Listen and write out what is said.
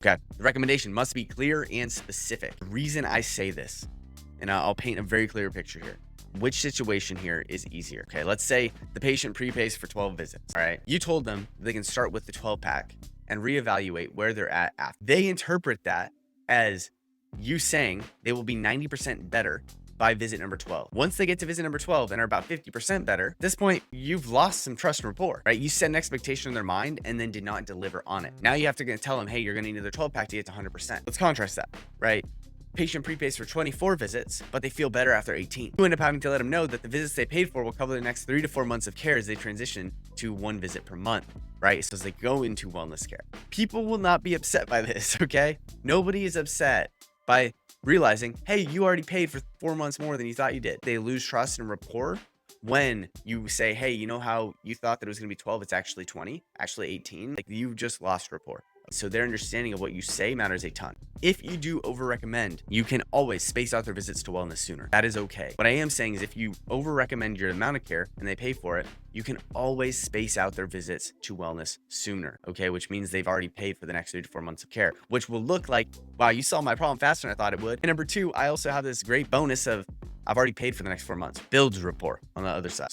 Okay. The recommendation must be clear and specific. The reason I say this, and I'll paint a very clear picture here. Which situation here is easier? Okay, let's say the patient prepays for 12 visits. All right. You told them they can start with the 12 pack and reevaluate where they're at after. They interpret that as you saying they will be 90% better by visit number 12. Once they get to visit number 12 and are about 50% better, at this point, you've lost some trust and rapport, right? You set an expectation in their mind and then did not deliver on it. Now you have to tell them, hey, you're going to need another 12 pack to get to 100%. Let's contrast that, right? Patient prepays for 24 visits, but they feel better after 18. You end up having to let them know that the visits they paid for will cover the next 3 to 4 months of care as they transition to 1 visit per month, right? So as they go into wellness care. People will not be upset by this, okay? Nobody is upset by realizing, hey, you already paid for 4 months more than you thought you did. They lose trust and rapport when you say, hey, you know how you thought that it was going to be 12, it's actually 20, actually 18. Like, you just lost rapport. So their understanding of what you say matters a ton. If you do over recommend, you can always space out their visits to wellness sooner. That is okay. What I am saying is if you over recommend your amount of care and they pay for it, you can always space out their visits to wellness sooner. Okay. Which means they've already paid for the next 3 to 4 months of care, which will look like, wow, you solved my problem faster than I thought it would. And number 2, I also have this great bonus of I've already paid for the next 4 months. Builds rapport on the other side.